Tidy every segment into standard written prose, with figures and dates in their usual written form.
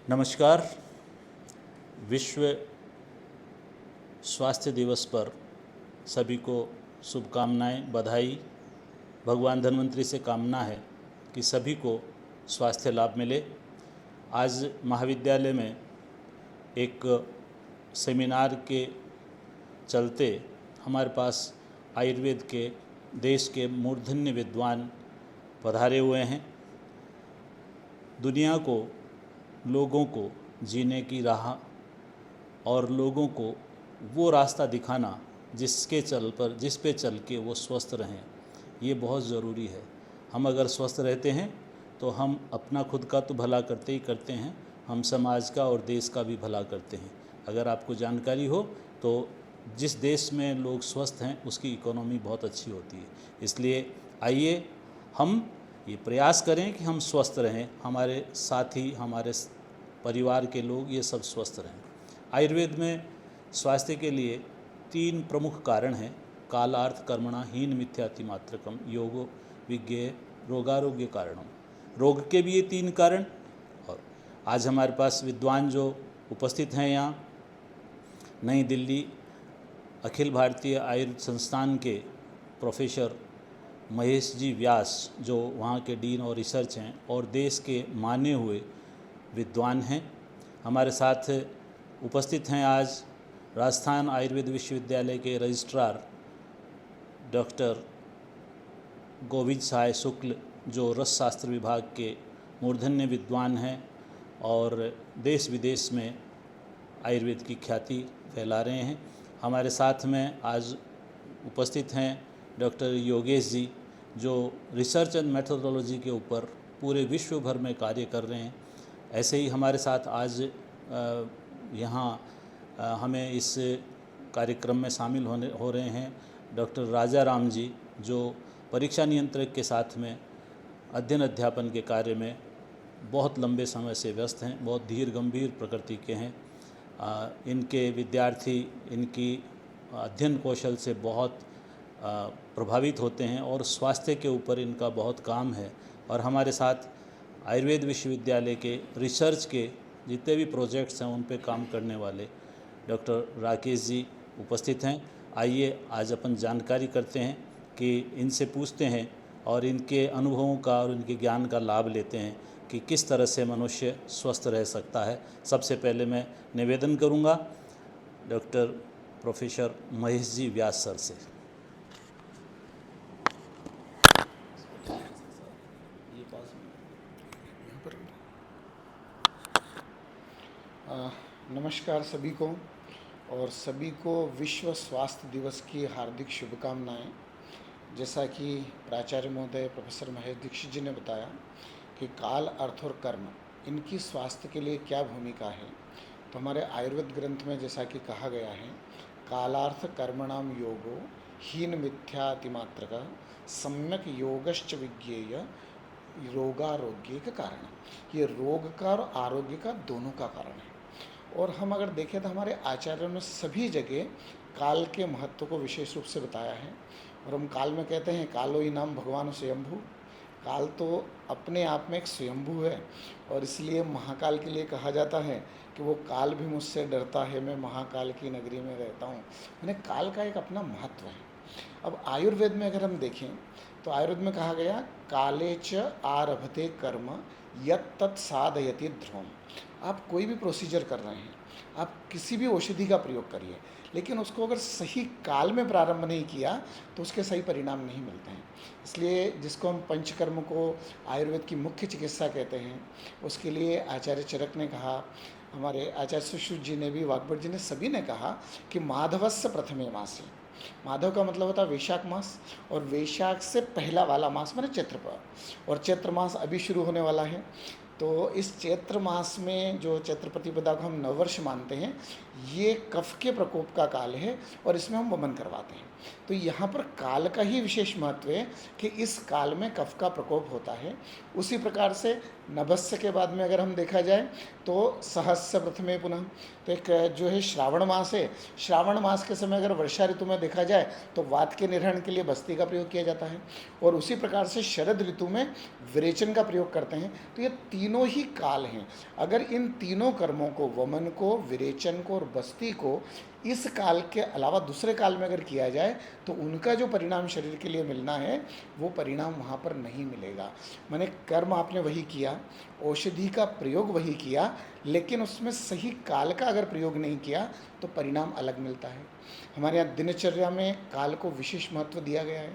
नमस्कार। विश्व स्वास्थ्य दिवस पर सभी को शुभकामनाएं, बधाई। भगवान धन्वंतरी से कामना है कि सभी को स्वास्थ्य लाभ मिले। आज महाविद्यालय में एक सेमिनार के चलते हमारे पास आयुर्वेद के देश के मूर्धन्य विद्वान पधारे हुए हैं। दुनिया को, लोगों को जीने की राह और लोगों को वो रास्ता दिखाना जिस पे चल के वो स्वस्थ रहें, ये बहुत ज़रूरी है। हम अगर स्वस्थ रहते हैं तो हम अपना खुद का तो भला करते ही करते हैं, हम समाज का और देश का भी भला करते हैं। अगर आपको जानकारी हो तो जिस देश में लोग स्वस्थ हैं उसकी इकोनॉमी बहुत अच्छी होती है। इसलिए आइए हम ये प्रयास करें कि हम स्वस्थ रहें, हमारे साथी, हमारे परिवार के लोग ये सब स्वस्थ रहें। आयुर्वेद में स्वास्थ्य के लिए 3 प्रमुख कारण हैं: कालार्थ कर्मणा हीन मिथ्यातिमात्रकम योगो विज्ञेय रोगारोग्य कारणम। रोग के भी ये 3 कारण। और आज हमारे पास विद्वान जो उपस्थित हैं यहाँ, नई दिल्ली अखिल भारतीय आयुर्वेद संस्थान के प्रोफेसर महेश जी व्यास, जो वहाँ के डीन और रिसर्च हैं और देश के माने हुए विद्वान हैं, हमारे साथ उपस्थित हैं। आज राजस्थान आयुर्वेद विश्वविद्यालय के रजिस्ट्रार डॉक्टर गोविंद साय शुक्ल, जो रस शास्त्र विभाग के मूर्धन्य विद्वान हैं और देश विदेश में आयुर्वेद की ख्याति फैला रहे हैं। हमारे साथ में आज उपस्थित हैं डॉक्टर योगेश जी, जो रिसर्च एंड मेथोडोलॉजी के ऊपर पूरे विश्व भर में कार्य कर रहे हैं। ऐसे ही हमारे साथ आज यहाँ हमें इस कार्यक्रम में शामिल हो रहे हैं डॉक्टर राजा राम जी, जो परीक्षा नियंत्रक के साथ में अध्ययन अध्यापन के कार्य में बहुत लंबे समय से व्यस्त हैं, बहुत धीर गंभीर प्रकृति के हैं। इनके विद्यार्थी इनकी अध्ययन कौशल से बहुत प्रभावित होते हैं और स्वास्थ्य के ऊपर इनका बहुत काम है। और हमारे साथ आयुर्वेद विश्वविद्यालय के रिसर्च के जितने भी प्रोजेक्ट्स हैं उन पे काम करने वाले डॉक्टर राकेश जी उपस्थित हैं। आइए आज अपन जानकारी करते हैं कि इनसे पूछते हैं और इनके अनुभवों का और इनके ज्ञान का लाभ लेते हैं कि किस तरह से मनुष्य स्वस्थ रह सकता है। सबसे पहले मैं निवेदन करूंगा डॉक्टर प्रोफेसर महेश जी व्यास सर से। नमस्कार सभी को, और सभी को विश्व स्वास्थ्य दिवस की हार्दिक शुभकामनाएं। जैसा कि प्राचार्य महोदय प्रोफेसर महेश दीक्षित जी ने बताया कि काल, अर्थ और कर्म, इनकी स्वास्थ्य के लिए क्या भूमिका है, तो हमारे आयुर्वेद ग्रंथ में जैसा कि कहा गया है, कालार्थ कर्मणाम योगो हीन मिथ्यातिमात्र का सम्यक योगश्च विज्ञेय रोगारोग्य का कारण। ये रोग का और आरोग्य का दोनों का कारण है। और हम अगर देखें तो हमारे आचार्यों ने सभी जगह काल के महत्व को विशेष रूप से बताया है। और हम काल में कहते हैं कालो ही नाम भगवान स्वयंभू। काल तो अपने आप में एक स्वयंभू है और इसलिए महाकाल के लिए कहा जाता है कि वो काल भी मुझसे डरता है, मैं महाकाल की नगरी में रहता हूँ। यानी काल का एक अपना महत्व है। अब आयुर्वेद में अगर हम देखें तो आयुर्वेद में कहा गया काले च आरभते कर्म यत् तत् साधयति ध्रुवम्। आप कोई भी प्रोसीजर कर रहे हैं, आप किसी भी औषधि का प्रयोग करिए, लेकिन उसको अगर सही काल में प्रारंभ नहीं किया तो उसके सही परिणाम नहीं मिलते हैं। इसलिए जिसको हम पंचकर्म को आयुर्वेद की मुख्य चिकित्सा कहते हैं, उसके लिए आचार्य चरक ने कहा, हमारे आचार्य सुश्रुत जी ने भी, वाग्भट जी ने, सभी ने कहा कि माधवस्य प्रथमे मासे। माधव का मतलब होता है वैशाख मास, और वैशाख से पहला वाला मास माने चैत्र पर, और चैत्र मास अभी शुरू होने वाला है। तो इस चैत्र मास में जो चैत्र प्रतिपदा को हम नववर्ष मानते हैं, ये कफ के प्रकोप का काल है और इसमें हम वमन करवाते हैं। तो यहाँ पर काल का ही विशेष महत्व है कि इस काल में कफ का प्रकोप होता है। उसी प्रकार से नभस्य के बाद में अगर हम देखा जाए तो सहस्य प्रथमे पुनः, तो एक जो है श्रावण मास है, श्रावण मास के समय अगर वर्षा ऋतु में देखा जाए तो वात के निर्हरण के लिए बस्ती का प्रयोग किया जाता है, और उसी प्रकार से शरद ऋतु में विरेचन का प्रयोग करते हैं। तो ये तीनों ही काल हैं। अगर इन तीनों कर्मों को, वमन को, विरेचन को और बस्ती को, इस काल के अलावा दूसरे काल में अगर किया जाए तो उनका जो परिणाम शरीर के लिए मिलना है वो परिणाम वहाँ पर नहीं मिलेगा। माने कर्म आपने वही किया, औषधि का प्रयोग वही किया, लेकिन उसमें सही काल का अगर प्रयोग नहीं किया तो परिणाम अलग मिलता है। हमारे यहाँ दिनचर्या में काल को विशेष महत्व दिया गया है,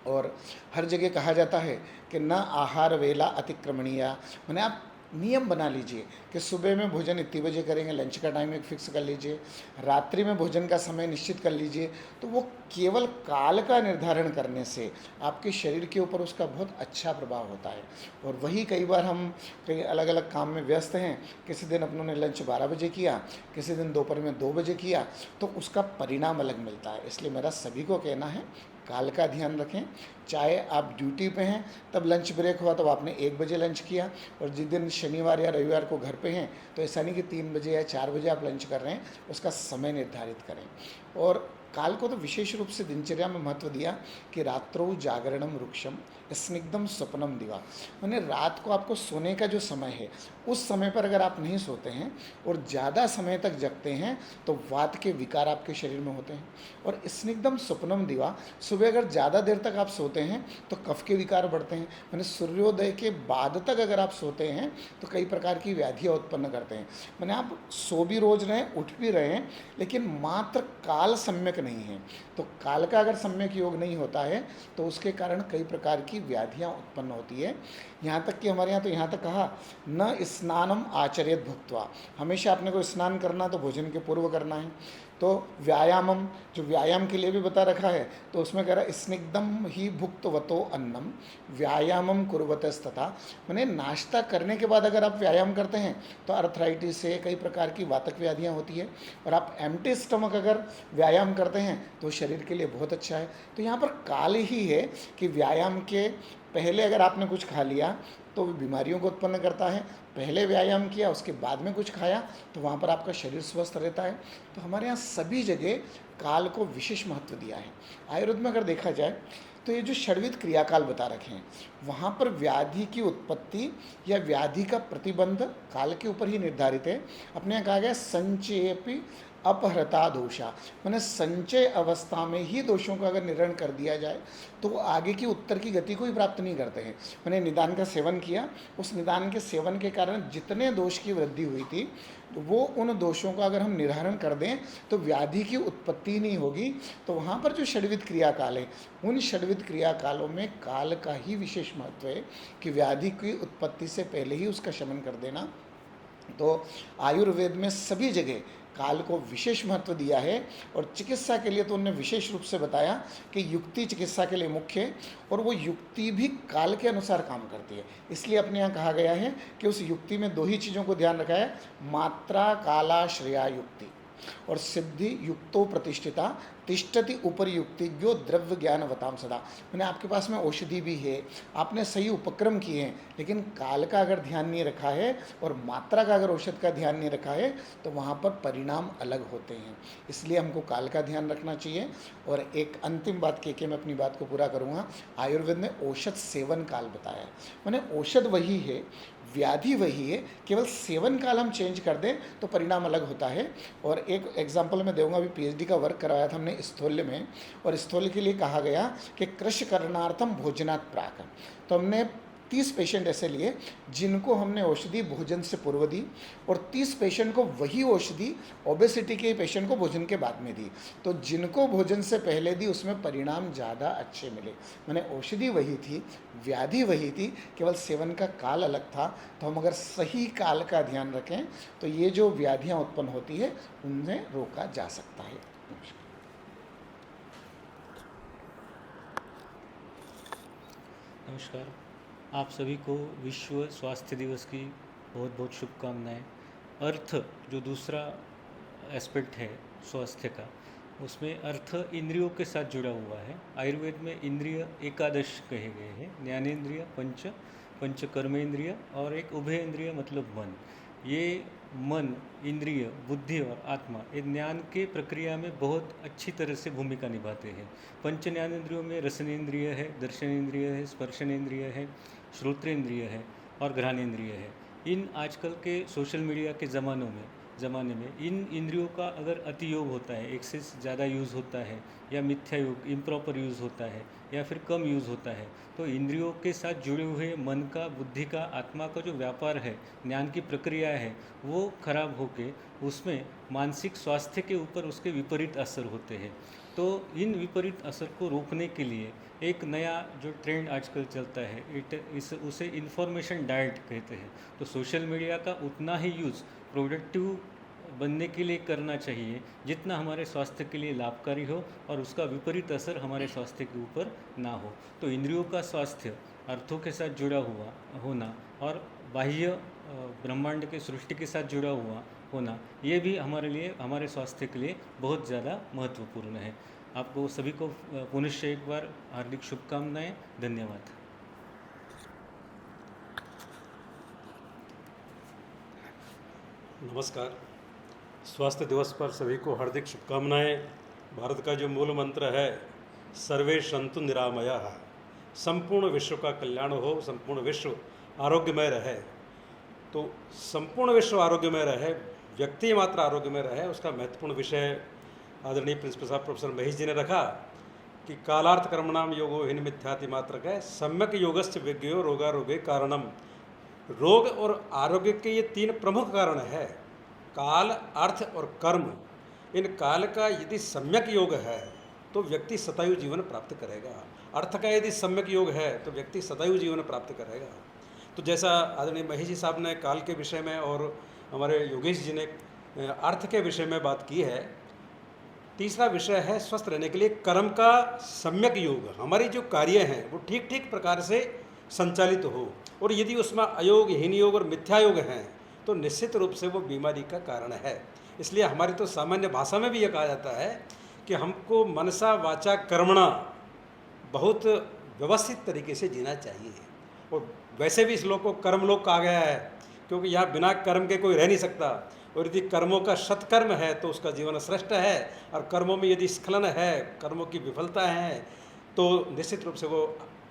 और हर जगह कहा जाता है कि न आहार वेला अतिक्रमणीय। मैंने आप नियम बना लीजिए कि सुबह में भोजन इतनी बजे करेंगे, लंच का टाइम एक फिक्स कर लीजिए, रात्रि में भोजन का समय निश्चित कर लीजिए। तो वो केवल काल का निर्धारण करने से आपके शरीर के ऊपर उसका बहुत अच्छा प्रभाव होता है। और वही कई बार हम कई अलग अलग काम में व्यस्त हैं, किसी दिन अपनों ने लंच 12 बजे किया, किसी दिन दोपहर में 2 बजे किया, तो उसका परिणाम अलग मिलता है। इसलिए मेरा सभी को कहना है काल का ध्यान रखें। चाहे आप ड्यूटी पे हैं तब लंच ब्रेक हुआ तब आपने 1 बजे लंच किया, और जिस दिन शनिवार या रविवार को घर पे हैं तो ऐसा नहीं कि 3 बजे या 4 बजे आप लंच कर रहे हैं, उसका समय निर्धारित करें। और काल को तो विशेष रूप से दिनचर्या में महत्व दिया कि रात्रौ जागरणम वृक्षम स्निग्धम स्वप्नम दिवा। मैंने रात को आपको सोने का जो समय है उस समय पर अगर आप नहीं सोते हैं और ज़्यादा समय तक जगते हैं तो वात के विकार आपके शरीर में होते हैं। और स्निग्धम स्वप्नम दिवा, सुबह अगर ज़्यादा देर तक आप सोते हैं तो कफ के विकार बढ़ते हैं। मैंने सूर्योदय के बाद तक अगर आप सोते हैं तो कई प्रकार की व्याधियाँ उत्पन्न करते हैं। मैंने आप सो भी रोज रहे हैं, उठ भी रहे हैं, लेकिन मात्र काल सम्यक नहीं है। तो काल का अगर सम्यक योग नहीं होता है तो उसके कारण कई प्रकार की व्याधियाँ उत्पन्न होती है। यहाँ तक कि हमारे यहाँ तो यहाँ तक कहा न स्नानम आचर्यत भुक्त्वा, हमेशा आपने को स्नान करना तो भोजन के पूर्व करना है। तो व्यायामम, जो व्यायाम के लिए भी बता रखा है, तो उसमें कह रहा है स्निग्धम ही भुक्तवतो अन्नम व्यायामम कुर्वतस्तथा। मैंने नाश्ता करने के बाद अगर आप व्यायाम करते हैं तो अर्थराइटिस से कई प्रकार की वातक व्याधियाँ होती है, और आप एम्प्टी स्टमक अगर व्यायाम करते हैं तो शरीर के लिए बहुत अच्छा है। तो यहाँ पर काल ही है कि व्यायाम के पहले अगर आपने कुछ खा लिया तो वो बीमारियों को उत्पन्न करता है, पहले व्यायाम किया उसके बाद में कुछ खाया तो वहाँ पर आपका शरीर स्वस्थ रहता है। तो हमारे यहाँ सभी जगह काल को विशेष महत्व दिया है। आयुर्वेद में अगर देखा जाए तो ये जो षड्विध क्रियाकाल बता रखे हैं वहाँ पर व्याधि की उत्पत्ति या व्याधि का प्रतिबंध काल के ऊपर ही निर्धारित है। अपने यहाँ कहा गया संचेपि अपहृता दोषा, मैंने संचय अवस्था में ही दोषों का अगर निर्णय कर दिया जाए तो वो आगे की उत्तर की गति को ही प्राप्त नहीं करते हैं। मैंने निदान का सेवन किया, उस निदान के सेवन के कारण जितने दोष की वृद्धि हुई थी तो वो उन दोषों का अगर हम निवारण कर दें तो व्याधि की उत्पत्ति नहीं होगी। तो वहाँ पर जो षड्विध क्रियाकाल है उन षड्विध क्रियाकालों में काल का ही विशेष महत्व है कि व्याधि की उत्पत्ति से पहले ही उसका शमन कर देना। तो आयुर्वेद में सभी जगह काल को विशेष महत्व दिया है, और चिकित्सा के लिए तो उन्होंने विशेष रूप से बताया कि युक्ति चिकित्सा के लिए मुख्य है, और वो युक्ति भी काल के अनुसार काम करती है। इसलिए अपने यहाँ कहा गया है कि उस युक्ति में 2 ही चीज़ों को ध्यान रखा है, मात्रा कालाश्रया युक्ति और सिद्धि युक्तो प्रतिष्ठिता तिष्ठति ऊपर युक्तिज्ञो द्रव्य ज्ञानवताम सदा। मैंने आपके पास में औषधि भी है, आपने सही उपक्रम किए हैं, लेकिन काल का अगर ध्यान नहीं रखा है और मात्रा का अगर औषध का ध्यान नहीं रखा है तो वहाँ पर परिणाम अलग होते हैं। इसलिए हमको काल का ध्यान रखना चाहिए। और एक अंतिम बात कह के मैं अपनी बात को पूरा करूँगा। आयुर्वेद ने औषध सेवन काल बताया है। मैंने औषध वही है, व्याधि वही है, केवल सेवन काल हम चेंज कर दें तो परिणाम अलग होता है। और एक एग्जांपल मैं दूंगा, अभी पीएचडी का वर्क करवाया था हमने स्थूल्य में, और स्थूल्य के लिए कहा गया कि कृष्य करणार्थम भोजनात् प्राक। तो हमने 30 पेशेंट ऐसे लिए जिनको हमने औषधि भोजन से पूर्व दी, और 30 पेशेंट को वही औषधि ओबेसिटी के पेशेंट को भोजन के बाद में दी। तो जिनको भोजन से पहले दी उसमें परिणाम ज़्यादा अच्छे मिले। मैंने औषधि वही थी, व्याधि वही थी, केवल सेवन का काल अलग था। तो हम अगर सही काल का ध्यान रखें तो ये जो व्याधियाँ उत्पन्न होती है उनमें रोका जा सकता है। नमस्कार। नमस्कार, आप सभी को विश्व स्वास्थ्य दिवस की बहुत बहुत शुभकामनाएं। अर्थ जो दूसरा एस्पेक्ट है स्वास्थ्य का, उसमें अर्थ इंद्रियों के साथ जुड़ा हुआ है। आयुर्वेद में इंद्रिय एकादश कहे गए हैं, ज्ञानेंद्रिय, पंच पंच कर्मेंद्रिय और एक उभयेंद्रिय मतलब मन। ये मन, इंद्रिय, बुद्धि और आत्मा ये ज्ञान के प्रक्रिया में बहुत अच्छी तरह से भूमिका निभाते हैं। पंच ज्ञानेंद्रियों में रसनेन्द्रिय है, दर्शनेन्द्रिय है, स्पर्शनेन्द्रिय है, श्रोत्रेंद्रिय है और घ्राणेन्द्रिय है। इन आजकल के सोशल मीडिया के ज़माने में इन इंद्रियों का अगर अति योग होता है, एक्सेस ज़्यादा यूज़ होता है या मिथ्या योग इम्प्रॉपर यूज़ होता है या फिर कम यूज़ होता है, तो इंद्रियों के साथ जुड़े हुए मन का, बुद्धि का, आत्मा का जो व्यापार है, ज्ञान की प्रक्रिया है, वो खराब होके उसमें मानसिक स्वास्थ्य के ऊपर उसके विपरीत असर होते हैं। तो इन विपरीत असर को रोकने के लिए एक नया जो ट्रेंड आजकल चलता है उसे इन्फॉर्मेशन डाइट कहते हैं। तो सोशल मीडिया का उतना ही यूज़ प्रोडक्टिव बनने के लिए करना चाहिए जितना हमारे स्वास्थ्य के लिए लाभकारी हो और उसका विपरीत असर हमारे स्वास्थ्य के ऊपर ना हो। तो इंद्रियों का स्वास्थ्य अर्थों के साथ जुड़ा हुआ होना और बाह्य ब्रह्मांड के सृष्टि के साथ जुड़ा हुआ होना, ये भी हमारे लिए, हमारे स्वास्थ्य के लिए बहुत ज़्यादा महत्वपूर्ण है। आपको सभी को पुनश्च एक बार हार्दिक शुभकामनाएं। धन्यवाद। नमस्कार। स्वास्थ्य दिवस पर सभी को हार्दिक शुभकामनाएं। भारत का जो मूल मंत्र है सर्वे सन्तु निरामयाः, संपूर्ण विश्व का कल्याण हो, संपूर्ण विश्व आरोग्यमय रहे। तो संपूर्ण विश्व आरोग्यमय रहे, व्यक्ति मात्र आरोग्यमय रहे, उसका महत्वपूर्ण विषय आदरणीय प्रिंसिपल साहब प्रोफेसर महेश जी ने रखा कि कालार्थ कर्मणाम योगो हिन मिथ्याति मात्र का सम्यक योगश्च विज्ञयो रोगारोगे कारणम। रोग और आरोग्य के ये तीन प्रमुख कारण है, काल, अर्थ और कर्म। इन काल का यदि सम्यक योग है तो व्यक्ति सतायु जीवन प्राप्त करेगा, अर्थ का यदि सम्यक योग है तो व्यक्ति सतायु जीवन प्राप्त करेगा। तो जैसा आदरणीय महेश जी साहब ने काल के विषय में और हमारे योगेश जी ने अर्थ के विषय में बात की है, तीसरा विषय है स्वस्थ रहने के लिए कर्म का सम्यक योग। हमारी जो कार्य हैं वो ठीक ठीक प्रकार से संचालित हो, और यदि उसमें अयोग, हीन योग और मिथ्या योग हैं तो निश्चित रूप से वो बीमारी का कारण है। इसलिए हमारी तो सामान्य भाषा में भी ये कहा जाता है कि हमको मनसा वाचा कर्मणा बहुत व्यवस्थित तरीके से जीना चाहिए। और वैसे भी इस लोक को कर्मलोक कहा गया है, क्योंकि यहाँ बिना कर्म के कोई रह नहीं सकता। और यदि कर्मों का सत्कर्म है तो उसका जीवन श्रेष्ठ है, और कर्मों में यदि स्खलन है, कर्मों की विफलता है, तो निश्चित रूप से वो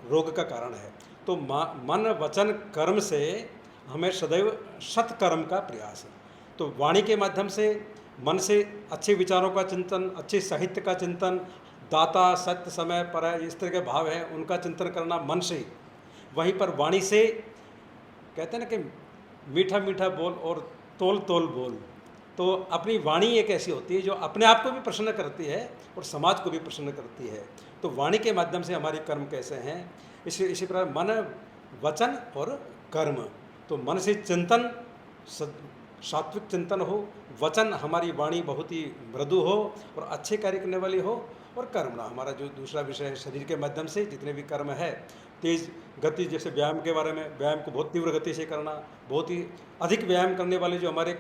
रोग का कारण है। तो मन वचन कर्म से हमें सदैव सत्कर्म का प्रयास है। तो वाणी के माध्यम से, मन से अच्छे विचारों का चिंतन, अच्छे साहित्य का चिंतन, दाता, सत्य, समय, पर, इस तरह के भाव हैं उनका चिंतन करना मन से। वहीं पर वाणी से कहते हैं ना कि मीठा मीठा बोल और तोल तोल बोल। तो अपनी वाणी एक ऐसी होती है जो अपने आप को भी प्रसन्न करती है और समाज को भी प्रसन्न करती है। तो वाणी के माध्यम से हमारे कर्म कैसे हैं, इसी प्रकार मन, वचन और कर्म। तो मन से चिंतन, सात्विक चिंतन हो, वचन हमारी वाणी बहुत ही मृदु हो और अच्छे कार्य करने वाली हो, और कर्म ना हमारा जो दूसरा विषय है शरीर के माध्यम से जितने भी कर्म है, तेज गति, जैसे व्यायाम के बारे में, व्यायाम को बहुत तीव्र गति से करना, बहुत ही अधिक व्यायाम करने वाले जो हमारे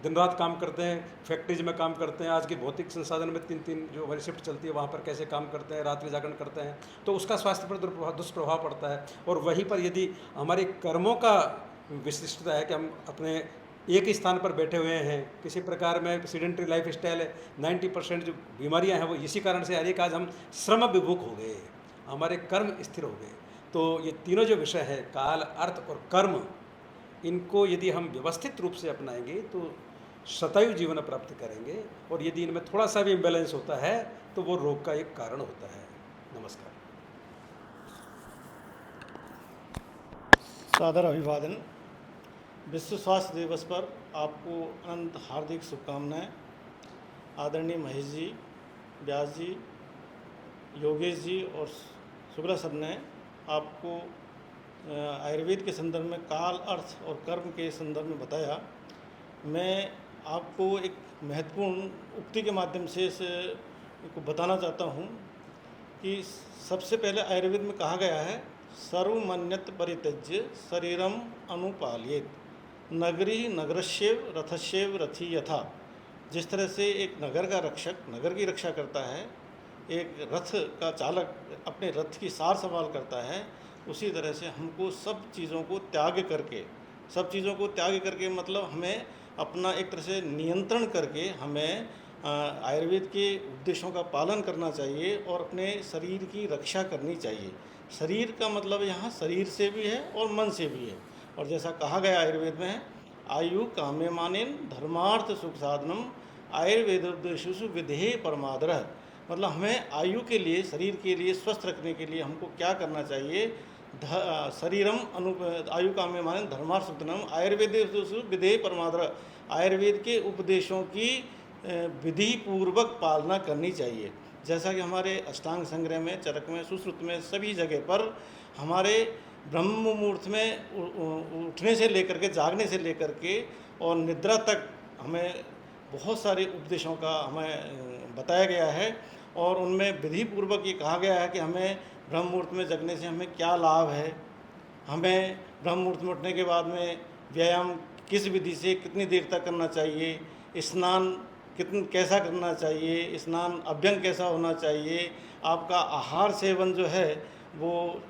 दिन रात काम करते हैं, फैक्ट्रीज में काम करते हैं, आज की भौतिक संसाधन में 3-3 जो हमारी शिफ्ट चलती है वहाँ पर कैसे काम करते हैं, रात्रि जागरण करते हैं, तो उसका स्वास्थ्य पर दुष्प्रभाव पड़ता है। और वहीं पर यदि हमारे कर्मों का विशिष्टता है कि हम अपने एक ही स्थान पर बैठे हुए हैं, किसी प्रकार में सीडेंटरी लाइफ स्टाइल है, 90% जो बीमारियां हैं वो इसी कारण से आ रही है कि आज हम श्रम विमुख हो गए, हमारे कर्म स्थिर हो गए। तो ये तीनों जो विषय है, काल, अर्थ और कर्म, इनको यदि हम व्यवस्थित रूप से अपनाएंगे तो शतायु जीवन प्राप्त करेंगे, और यदि इनमें थोड़ा सा भी इम्बैलेंस होता है तो वो रोग का एक कारण होता है। नमस्कार। सादर अभिवादन। विश्व स्वास्थ्य दिवस पर आपको अनंत हार्दिक शुभकामनाएं। आदरणीय महेश जी, व्यास जी, योगेश जी और शुक्ला सर ने आपको आयुर्वेद के संदर्भ में काल, अर्थ और कर्म के संदर्भ में बताया। मैं आपको एक महत्वपूर्ण उक्ति के माध्यम से इसको बताना चाहता हूँ कि सबसे पहले आयुर्वेद में कहा गया है, सर्वमन्यत परित्यज्य शरीरम अनुपालयेत, नगरी नगरस्येव रथस्येव रथी यथा। जिस तरह से एक नगर का रक्षक नगर की रक्षा करता है, एक रथ का चालक अपने रथ की सार संभाल करता है, उसी तरह से हमको सब चीज़ों को त्याग करके मतलब हमें अपना एक तरह से नियंत्रण करके हमें आयुर्वेद के उपदेशों का पालन करना चाहिए और अपने शरीर की रक्षा करनी चाहिए। शरीर का मतलब यहाँ शरीर से भी है और मन से भी है। और जैसा कहा गया आयुर्वेद में, आयु काम्यमानेन धर्मार्थ सुख साधनम आयुर्वेदोपदेशेषु विधेय परमादरः। मतलब हमें आयु के लिए, शरीर के लिए स्वस्थ रखने के लिए हमको क्या करना चाहिए? शरीरम आयु काम्यमानेन धर्मार्थ सुख साधनम आयुर्वेदेषु विधेय परमादरः। आयुर्वेद के उपदेशों की विधि पूर्वक पालना करनी चाहिए। जैसा कि हमारे अष्टांग संग्रह में, चरक में, सुश्रुत में, सभी जगह पर हमारे ब्रह्म मुहूर्त में उठने से लेकर के, जागने से लेकर के और निद्रा तक हमें बहुत सारे उपदेशों का हमें बताया गया है। और उनमें विधि पूर्वक ये कहा गया है कि हमें ब्रह्म मुहूर्त में जगने से हमें क्या लाभ है, हमें ब्रह्म मुहूर्त में उठने के बाद में व्यायाम किस विधि से कितनी देर तक करना चाहिए, स्नान कैसा करना चाहिए, स्नान अभ्यंग कैसा होना चाहिए, आपका आहार सेवन जो है वो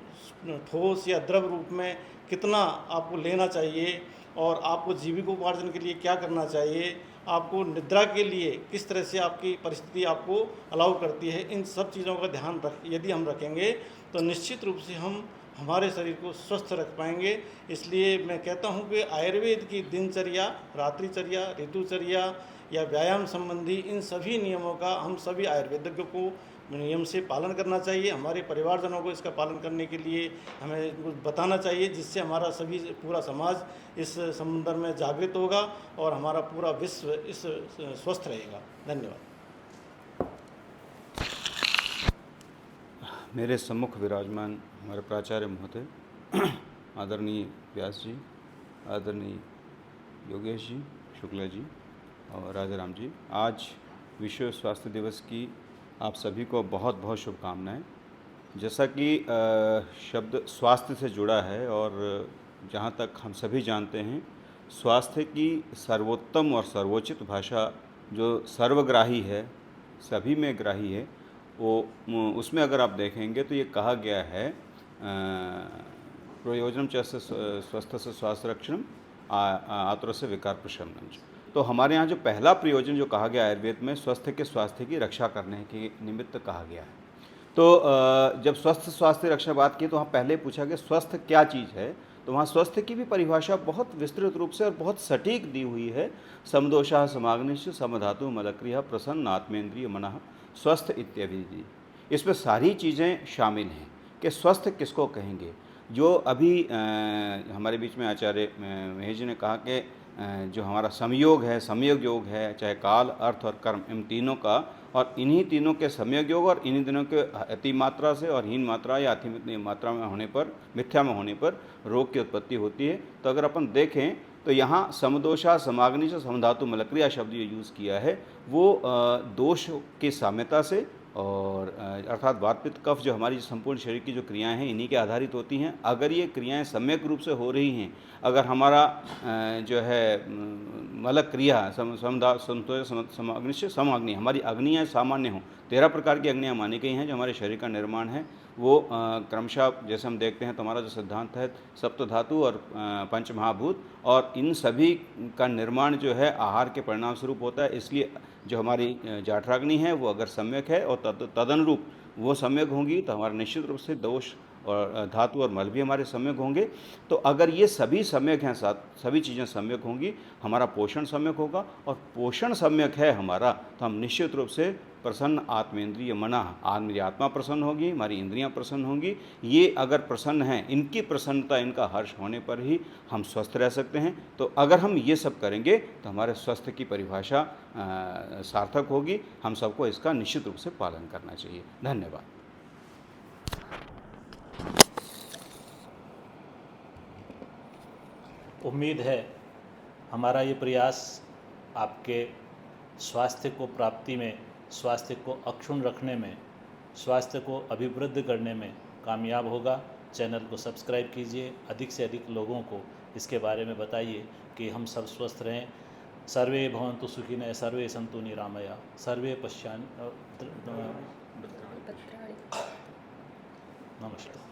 ठोस या द्रव रूप में कितना आपको लेना चाहिए, और आपको जीविकोपार्जन के लिए क्या करना चाहिए, आपको निद्रा के लिए किस तरह से आपकी परिस्थिति आपको अलाउ करती है। इन सब चीज़ों का ध्यान यदि हम रखेंगे तो निश्चित रूप से हम हमारे शरीर को स्वस्थ रख पाएंगे। इसलिए मैं कहता हूँ कि आयुर्वेद की दिनचर्या, रात्रिचर्या, ऋतुचर्या या व्यायाम संबंधी इन सभी नियमों का हम सभी आयुर्वेदिकों को नियम से पालन करना चाहिए। हमारे परिवारजनों को इसका पालन करने के लिए हमें कुछ बताना चाहिए, जिससे हमारा सभी पूरा समाज इस संबंध में जागृत होगा और हमारा पूरा विश्व इस स्वस्थ रहेगा। धन्यवाद। मेरे सम्मुख विराजमान हमारे प्राचार्य महोदय, आदरणीय व्यास जी, आदरणीय योगेश जी, शुक्ला जी और राजा राम जी, आज विश्व स्वास्थ्य दिवस की आप सभी को बहुत बहुत शुभकामनाएं। जैसा कि शब्द स्वास्थ्य से जुड़ा है और जहाँ तक हम सभी जानते हैं, स्वास्थ्य की सर्वोत्तम और सर्वोचित भाषा जो सर्वग्राही है, सभी में ग्राही है, वो उसमें अगर आप देखेंगे तो ये कहा गया है प्रयोजनम च स्वस्थ से स्वास्थ्य रक्षणम आतुर से विकार प्रशमनम। तो हमारे यहाँ जो पहला प्रयोजन जो कहा गया आयुर्वेद में, स्वस्थ के स्वास्थ्य की रक्षा करने के निमित्त कहा गया है। तो जब स्वस्थ स्वास्थ्य रक्षा बात की तो वहाँ पहले पूछा गया स्वस्थ क्या चीज़ है, तो वहाँ स्वस्थ की भी परिभाषा बहुत विस्तृत रूप से और बहुत सटीक दी हुई है। समदोषा समाग्निश समधातु मलक्रिया प्रसन्न आत्मेंद्रिय मनः स्वस्थ इत्यादि। इसमें सारी चीज़ें शामिल हैं कि स्वस्थ किसको कहेंगे। जो अभी हमारे बीच में आचार्य महेश जी ने कहा कि जो हमारा संयोग है, संयोग योग है, चाहे काल, अर्थ और कर्म, इन तीनों का, और इन्हीं तीनों के संयोग योग और इन्हीं तीनों के अति मात्रा से और हीन मात्रा या अति मात्रा में होने पर, मिथ्या में होने पर रोग की उत्पत्ति होती है। तो अगर अपन देखें तो यहाँ समदोषा समाग्नि से समधातु मलक्रिया शब्द जो यूज़ किया है वो दोष की साम्यता से, और अर्थात वात पित्त कफ जो हमारी संपूर्ण शरीर की जो क्रियाएं हैं इन्हीं के आधारित होती हैं। अगर ये क्रियाएं सम्यक रूप से हो रही हैं, अगर हमारा जो है मलक क्रिया समाग्नि से समाग्नि, हमारी अग्नियाँ सामान्य हों, 13 प्रकार की अग्नियाँ मानी गई हैं जो हमारे शरीर का निर्माण है, वो क्रमशः जैसे हम देखते हैं तो हमारा जो सिद्धांत है सप्त धातु और पंच महाभूत, और इन सभी का निर्माण जो है आहार के परिणाम स्वरूप होता है। इसलिए जो हमारी जाठराग्नि है वो अगर सम्यक है और तदनुरूप वो सम्यक होंगी तो हमारा निश्चित रूप से दोष और धातु और मल भी हमारे सम्यक होंगे। तो अगर ये सभी सम्यक हैं, साथ सभी चीज़ें सम्यक होंगी, हमारा पोषण सम्यक होगा, और पोषण सम्यक है हमारा, तो हम निश्चित रूप से प्रसन्न आत्मेंद्रिय मनः, आज मेरी आत्मा प्रसन्न होगी, हमारी इंद्रियां प्रसन्न होंगी। ये अगर प्रसन्न हैं, इनकी प्रसन्नता, इनका हर्ष होने पर ही हम स्वस्थ रह सकते हैं। तो अगर हम ये सब करेंगे तो हमारे स्वास्थ्य की परिभाषा सार्थक होगी। हम सबको इसका निश्चित रूप से पालन करना चाहिए। धन्यवाद। उम्मीद है हमारा ये प्रयास आपके स्वास्थ्य को प्राप्ति में, स्वास्थ्य को अक्षुण्ण रखने में, स्वास्थ्य को अभिवृद्धि करने में कामयाब होगा। चैनल को सब्सक्राइब कीजिए, अधिक से अधिक लोगों को इसके बारे में बताइए कि हम सब स्वस्थ रहें। सर्वे भवन्तु सुखिनः, सर्वे सन्तु निरामया, सर्वे पश्यामि। नमस्कार।